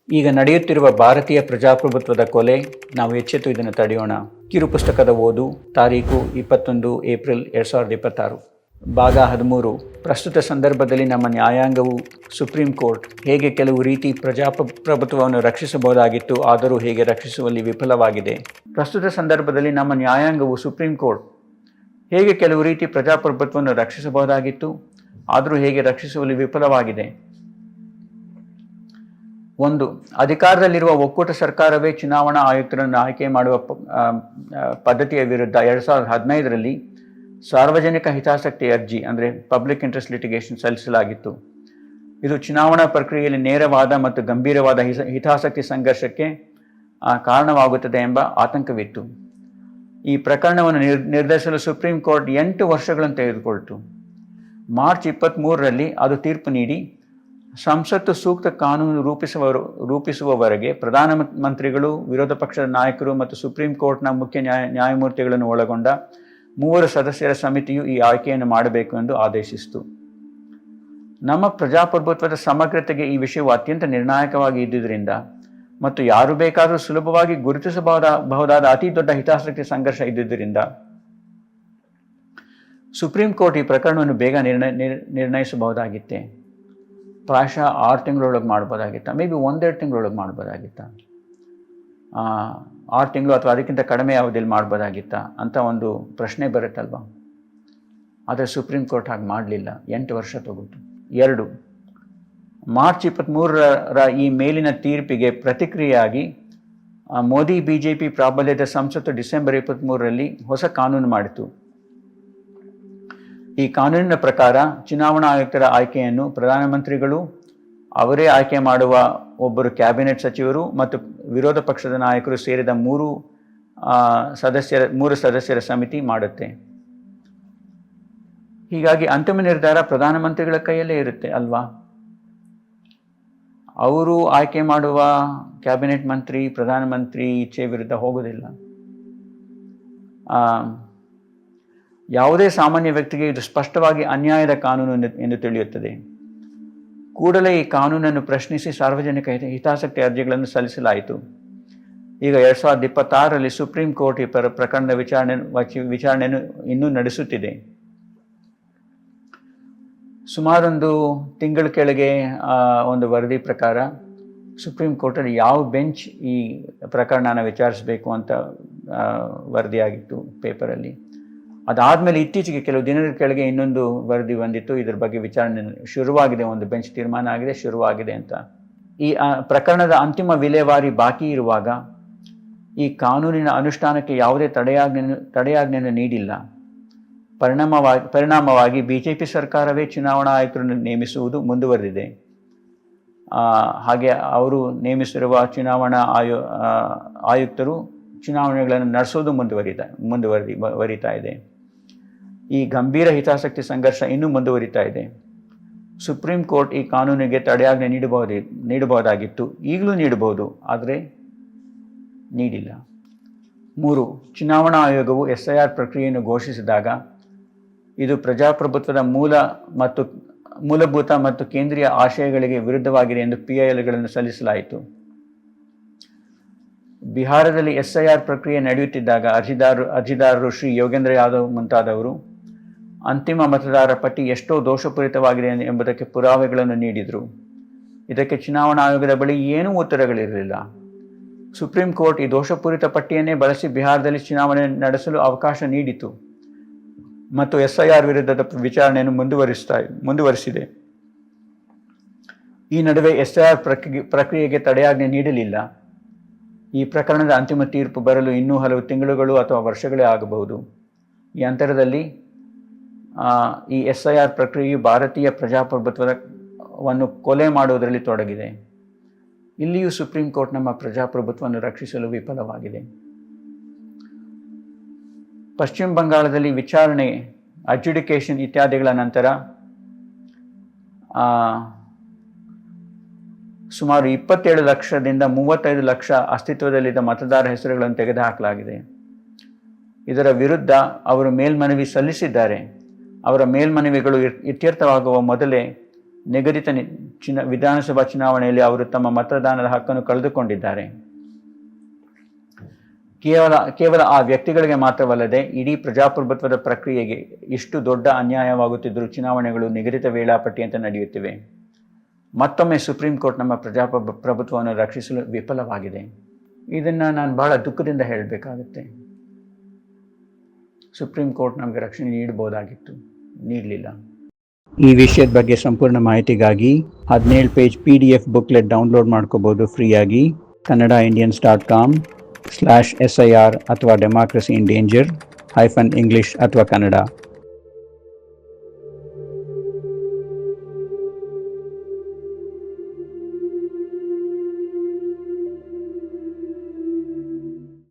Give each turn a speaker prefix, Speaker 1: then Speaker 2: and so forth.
Speaker 1: ಈಗ ನಡೆಯುತ್ತಿರುವ ಭಾರತೀಯ ಪ್ರಜಾಪ್ರಭುತ್ವದ ಕೊಲೆ, ನಾವು ಎಚ್ಚೆತ್ತು ಇದನ್ನು ತಡೆಯೋಣ. ಕಿರು ಪುಸ್ತಕದ ಓದು, ತಾರೀಕು 21 ಏಪ್ರಿಲ್ 2026. ಭಾಗ 13. ಪ್ರಸ್ತುತ ಸಂದರ್ಭದಲ್ಲಿ ನಮ್ಮ ನ್ಯಾಯಾಂಗವು ಸುಪ್ರೀಂ ಕೋರ್ಟ್ ಹೇಗೆ ಕೆಲವು ರೀತಿ ಪ್ರಜಾಪ್ರಭುತ್ವವನ್ನು ರಕ್ಷಿಸಬಹುದಾಗಿತ್ತು, ಆದರೂ ಹೇಗೆ ರಕ್ಷಿಸುವಲ್ಲಿ ವಿಫಲವಾಗಿದೆ. ಪ್ರಸ್ತುತ ಸಂದರ್ಭದಲ್ಲಿ ನಮ್ಮ ನ್ಯಾಯಾಂಗವು ಸುಪ್ರೀಂ ಕೋರ್ಟ್ ಹೇಗೆ ಕೆಲವು ರೀತಿ ಪ್ರಜಾಪ್ರಭುತ್ವವನ್ನು ರಕ್ಷಿಸಬಹುದಾಗಿತ್ತು, ಆದರೂ ಹೇಗೆ ರಕ್ಷಿಸುವಲ್ಲಿ ವಿಫಲವಾಗಿದೆ. 1. ಅಧಿಕಾರದಲ್ಲಿರುವ ಒಕ್ಕೂಟ ಸರ್ಕಾರವೇ ಚುನಾವಣಾ ಆಯುಕ್ತರನ್ನು ಆಯ್ಕೆ ಮಾಡುವ ಪದ್ಧತಿಯ ವಿರುದ್ಧ 2015ರಲ್ಲಿ ಸಾರ್ವಜನಿಕ ಹಿತಾಸಕ್ತಿ ಅರ್ಜಿ ಅಂದರೆ ಪಬ್ಲಿಕ್ ಇಂಟ್ರೆಸ್ಟ್ ಲಿಟಿಗೇಷನ್ ಸಲ್ಲಿಸಲಾಗಿತ್ತು. ಇದು ಚುನಾವಣಾ ಪ್ರಕ್ರಿಯೆಯಲ್ಲಿ ನೇರವಾದ ಮತ್ತು ಗಂಭೀರವಾದ ಹಿತಾಸಕ್ತಿ ಸಂಘರ್ಷಕ್ಕೆ ಕಾರಣವಾಗುತ್ತದೆ ಎಂಬ ಆತಂಕವಿತ್ತು. ಈ ಪ್ರಕರಣವನ್ನು ನಿರ್ಧರಿಸಲು ಸುಪ್ರೀಂ ಕೋರ್ಟ್ 8 ವರ್ಷಗಳನ್ನು ತೆಗೆದುಕೊಳ್ತು. ಮಾರ್ಚ್ 23ರಲ್ಲಿ ಅದು ತೀರ್ಪು ನೀಡಿ ಸಂಸತ್ತು ಸೂಕ್ತ ಕಾನೂನು ರೂಪಿಸುವವರೆಗೆ ಪ್ರಧಾನಮಂತ್ರಿಗಳು, ವಿರೋಧ ಪಕ್ಷದ ನಾಯಕರು ಮತ್ತು ಸುಪ್ರೀಂ ಕೋರ್ಟ್ನ ಮುಖ್ಯ ನ್ಯಾಯಮೂರ್ತಿಗಳನ್ನು ಒಳಗೊಂಡ 3 ಸದಸ್ಯರ ಸಮಿತಿಯು ಈ ಆಯ್ಕೆಯನ್ನು ಮಾಡಬೇಕು ಎಂದು ಆದೇಶಿಸಿತು. ನಮ್ಮ ಪ್ರಜಾಪ್ರಭುತ್ವದ ಸಮಗ್ರತೆಗೆ ಈ ವಿಷಯವು ಅತ್ಯಂತ ನಿರ್ಣಾಯಕವಾಗಿ ಇದ್ದುದರಿಂದ ಮತ್ತು ಯಾರು ಬೇಕಾದರೂ ಸುಲಭವಾಗಿ ಗುರುತಿಸಬಹುದಾದ ಅತಿ ದೊಡ್ಡ ಹಿತಾಸಕ್ತಿ ಸಂಘರ್ಷ ಇದ್ದುದರಿಂದ ಸುಪ್ರೀಂ ಕೋರ್ಟ್ ಈ ಪ್ರಕರಣವನ್ನು ಬೇಗ ನಿರ್ಣಯಿಸಬಹುದಾಗಿತ್ತೆ. ಪ್ರಾಯಶಃ 6 ತಿಂಗಳೊಳಗೆ ಮಾಡ್ಬೋದಾಗಿತ್ತ, ಮೇ ಬಿ 1-2 ತಿಂಗಳೊಳಗೆ ಮಾಡ್ಬೋದಾಗಿತ್ತ, 6 ತಿಂಗಳು ಅಥವಾ ಅದಕ್ಕಿಂತ ಕಡಿಮೆ ಅವಧಿಯಲ್ಲಿ ಮಾಡ್ಬೋದಾಗಿತ್ತ ಅಂತ ಒಂದು ಪ್ರಶ್ನೆ ಬರುತ್ತಲ್ವ. ಆದರೆ ಸುಪ್ರೀಂ ಕೋರ್ಟ್ ಹಾಗೆ ಮಾಡಲಿಲ್ಲ, 8 ವರ್ಷ ತಗೋತು. 2. ಮಾರ್ಚ್ 23ರ ಈ ಮೇಲಿನ ತೀರ್ಪಿಗೆ ಪ್ರತಿಕ್ರಿಯೆಯಾಗಿ ಮೋದಿ ಬಿಜೆಪಿ ಪ್ರಾಬಲ್ಯದ ಸಂಸತ್ತು ಡಿಸೆಂಬರ್ 23ರಲ್ಲಿ ಹೊಸ ಕಾನೂನು ಮಾಡಿತು. ಈ ಕಾನೂನಿನ ಪ್ರಕಾರ ಚುನಾವಣಾ ಆಯುಕ್ತರ ಆಯ್ಕೆಯನ್ನು ಪ್ರಧಾನಮಂತ್ರಿಗಳು, ಅವರೇ ಆಯ್ಕೆ ಮಾಡುವ ಒಬ್ಬರು ಕ್ಯಾಬಿನೆಟ್ ಸಚಿವರು ಮತ್ತು ವಿರೋಧ ಪಕ್ಷದ ನಾಯಕರು ಸೇರಿದ 3 ಸದಸ್ಯರ ಸಮಿತಿ ಮಾಡುತ್ತೆ. ಹೀಗಾಗಿ ಅಂತಿಮ ನಿರ್ಧಾರ ಪ್ರಧಾನಮಂತ್ರಿಗಳ ಕೈಯಲ್ಲೇ ಇರುತ್ತೆ ಅಲ್ವಾ. ಅವರು ಆಯ್ಕೆ ಮಾಡುವ ಕ್ಯಾಬಿನೆಟ್ ಮಂತ್ರಿ ಪ್ರಧಾನಮಂತ್ರಿ ಇಚ್ಛೆ ವಿರುದ್ಧ ಹೋಗೋದಿಲ್ಲ. ಯಾವುದೇ ಸಾಮಾನ್ಯ ವ್ಯಕ್ತಿಗೆ ಇದು ಸ್ಪಷ್ಟವಾಗಿ ಅನ್ಯಾಯದ ಕಾನೂನು ಎಂದು ತಿಳಿಯುತ್ತದೆ. ಕೂಡಲೇ ಈ ಕಾನೂನನ್ನು ಪ್ರಶ್ನಿಸಿ ಸಾರ್ವಜನಿಕ ಹಿತಾಸಕ್ತಿ ಅರ್ಜಿಗಳನ್ನು ಸಲ್ಲಿಸಲಾಯಿತು. ಈಗ 2026ರಲ್ಲಿ ಸುಪ್ರೀಂ ಕೋರ್ಟ್ ಈ ಪ್ರಕರಣದ ವಿಚಾರಣೆಯನ್ನು ಇನ್ನೂ ನಡೆಸುತ್ತಿದೆ. ಸುಮಾರೊಂದು ತಿಂಗಳ ಕೆಳಗೆ ಒಂದು ವರದಿ ಪ್ರಕಾರ ಸುಪ್ರೀಂ ಕೋರ್ಟಲ್ಲಿ ಯಾವ ಬೆಂಚ್ ಈ ಪ್ರಕರಣನ ವಿಚಾರಿಸಬೇಕು ಅಂತ ವರದಿಯಾಗಿತ್ತು ಪೇಪರಲ್ಲಿ. ಅದಾದಮೇಲೆ ಇತ್ತೀಚೆಗೆ ಕೆಲವು ದಿನದ ಕೆಳಗೆ ಇನ್ನೊಂದು ವರದಿ ಬಂದಿತ್ತು, ಇದರ ಬಗ್ಗೆ ವಿಚಾರಣೆ ಶುರುವಾಗಿದೆ, ಒಂದು ಬೆಂಚ್ ತೀರ್ಮಾನ ಆಗಿದೆ, ಶುರುವಾಗಿದೆ ಅಂತ. ಈ ಪ್ರಕರಣದ ಅಂತಿಮ ವಿಲೇವಾರಿ ಬಾಕಿ ಇರುವಾಗ ಈ ಕಾನೂನಿನ ಅನುಷ್ಠಾನಕ್ಕೆ ಯಾವುದೇ ತಡೆಯಾಜ್ಞೆಯನ್ನು ನೀಡಿಲ್ಲ. ಪರಿಣಾಮವಾಗಿ ಬಿಜೆಪಿ ಸರ್ಕಾರವೇ ಚುನಾವಣಾ ಆಯುಕ್ತರನ್ನು ನೇಮಿಸುವುದು ಮುಂದುವರೆದಿದೆ. ಹಾಗೆ ಅವರು ನೇಮಿಸಿರುವ ಚುನಾವಣಾ ಆಯುಕ್ತರು ಚುನಾವಣೆಗಳನ್ನು ನಡೆಸೋದು ಮುಂದುವರಿತಾ ಇದೆ. ಈ ಗಂಭೀರ ಹಿತಾಸಕ್ತಿ ಸಂಘರ್ಷ ಇನ್ನೂ ಮುಂದುವರಿತಾ ಇದೆ. ಸುಪ್ರೀಂ ಕೋರ್ಟ್ ಈ ಕಾನೂನಿಗೆ ತಡೆಯಾಜ್ಞೆ ನೀಡಬಹುದಾಗಿತ್ತು, ಈಗಲೂ ನೀಡಬಹುದು, ಆದರೆ ನೀಡಿಲ್ಲ. 3. ಚುನಾವಣಾ ಆಯೋಗವು SIR ಪ್ರಕ್ರಿಯೆಯನ್ನು ಘೋಷಿಸಿದಾಗ ಇದು ಪ್ರಜಾಪ್ರಭುತ್ವದ ಮೂಲಭೂತ ಮತ್ತು ಕೇಂದ್ರೀಯ ಆಶಯಗಳಿಗೆ ವಿರುದ್ಧವಾಗಿದೆ ಎಂದು PILಗಳನ್ನು ಸಲ್ಲಿಸಲಾಯಿತು. ಬಿಹಾರದಲ್ಲಿ SIR ಪ್ರಕ್ರಿಯೆ ನಡೆಯುತ್ತಿದ್ದಾಗ ಅರ್ಜಿದಾರರು ಶ್ರೀ ಯೋಗೇಂದ್ರ ಯಾದವ್ ಮುಂತಾದವರು ಅಂತಿಮ ಮತದಾರರ ಪಟ್ಟಿ ಎಷ್ಟೋ ದೋಷಪೂರಿತವಾಗಿದೆ ಎಂಬುದಕ್ಕೆ ಪುರಾವೆಗಳನ್ನು ನೀಡಿದರು. ಇದಕ್ಕೆ ಚುನಾವಣಾ ಆಯೋಗದ ಬಳಿ ಏನೂ ಉತ್ತರಗಳಿರಲಿಲ್ಲ. ಸುಪ್ರೀಂ ಕೋರ್ಟ್ ಈ ದೋಷಪೂರಿತ ಪಟ್ಟಿಯನ್ನೇ ಬಳಸಿ ಬಿಹಾರದಲ್ಲಿ ಚುನಾವಣೆ ನಡೆಸಲು ಅವಕಾಶ ನೀಡಿತು ಮತ್ತು SIR ವಿರುದ್ಧದ ವಿಚಾರಣೆಯನ್ನು ಮುಂದುವರಿಸಿದೆ. ಈ ನಡುವೆ SIR ಪ್ರಕ್ರಿಯೆಗೆ ತಡೆಯಾಜ್ಞೆ ನೀಡಲಿಲ್ಲ. ಈ ಪ್ರಕರಣದ ಅಂತಿಮ ತೀರ್ಪು ಬರಲು ಇನ್ನೂ ಹಲವು ತಿಂಗಳುಗಳು ಅಥವಾ ವರ್ಷಗಳೇ ಆಗಬಹುದು. ಈ ಅಂತರದಲ್ಲಿ ಈ SIR ಪ್ರಕ್ರಿಯೆಯು ಭಾರತೀಯ ಪ್ರಜಾಪ್ರಭುತ್ವವನ್ನು ಕೊಲೆ ಮಾಡುವುದರಲ್ಲಿ ತೊಡಗಿದೆ. ಇಲ್ಲಿಯೂ ಸುಪ್ರೀಂ ಕೋರ್ಟ್ ನಮ್ಮ ಪ್ರಜಾಪ್ರಭುತ್ವವನ್ನು ರಕ್ಷಿಸಲು ವಿಫಲವಾಗಿದೆ. ಪಶ್ಚಿಮ ಬಂಗಾಳದಲ್ಲಿ ವಿಚಾರಣೆ, ಅಡ್ಜುಡಿಕೇಷನ್ ಇತ್ಯಾದಿಗಳ ನಂತರ ಸುಮಾರು 27 ಲಕ್ಷದಿಂದ 35 ಲಕ್ಷ ಅಸ್ತಿತ್ವದಲ್ಲಿದ್ದ ಮತದಾರರ ಹೆಸರುಗಳನ್ನು ತೆಗೆದುಹಾಕಲಾಗಿದೆ. ಇದರ ವಿರುದ್ಧ ಅವರು ಮೇಲ್ಮನವಿ ಸಲ್ಲಿಸಿದ್ದಾರೆ. ಅವರ ಮೇಲ್ಮನವಿಗಳು ಇತ್ಯರ್ಥವಾಗುವ ಮೊದಲೇ ನಿಗದಿತ ವಿಧಾನಸಭಾ ಚುನಾವಣೆಯಲ್ಲಿ ಅವರು ತಮ್ಮ ಮತದಾನದ ಹಕ್ಕನ್ನು ಕಳೆದುಕೊಂಡಿದ್ದಾರೆ. ಕೇವಲ ಆ ವ್ಯಕ್ತಿಗಳಿಗೆ ಮಾತ್ರವಲ್ಲದೆ ಇಡೀ ಪ್ರಜಾಪ್ರಭುತ್ವದ ಪ್ರಕ್ರಿಯೆಗೆ ಇಷ್ಟು ದೊಡ್ಡ ಅನ್ಯಾಯವಾಗುತ್ತಿದ್ದರೂ ಚುನಾವಣೆಗಳು ನಿಗದಿತ ವೇಳಾಪಟ್ಟಿಯಂತೆ ನಡೆಯುತ್ತಿವೆ. ಮತ್ತೊಮ್ಮೆ ಸುಪ್ರೀಂ ಕೋರ್ಟ್ ನಮ್ಮ ಪ್ರಜಾಪ್ರಭುತ್ವವನ್ನು ರಕ್ಷಿಸಲು ವಿಫಲವಾಗಿದೆ. ಇದನ್ನು ನಾನು ಬಹಳ ದುಃಖದಿಂದ ಹೇಳಬೇಕಾಗುತ್ತೆ. ಸುಪ್ರೀಂ ಕೋರ್ಟ್ ನಮಗೆ ರಕ್ಷಣೆ ನೀಡಬಹುದಾಗಿತ್ತು, ನೀಡಲಿಲ್ಲ. ಈ ವಿಷಯದ ಬಗ್ಗೆ ಸಂಪೂರ್ಣ ಮಾಹಿತಿಗಾಗಿ 17 ಪೇಜ್ PDF ಬುಕ್ಲೆಟ್ ಡೌನ್ಲೋಡ್ ಮಾಡ್ಕೋಬೋದು ಫ್ರೀಯಾಗಿ. kannadaindians.com/SIR ಅಥವಾ democracy in danger -English ಅಥವಾ ಕನ್ನಡ.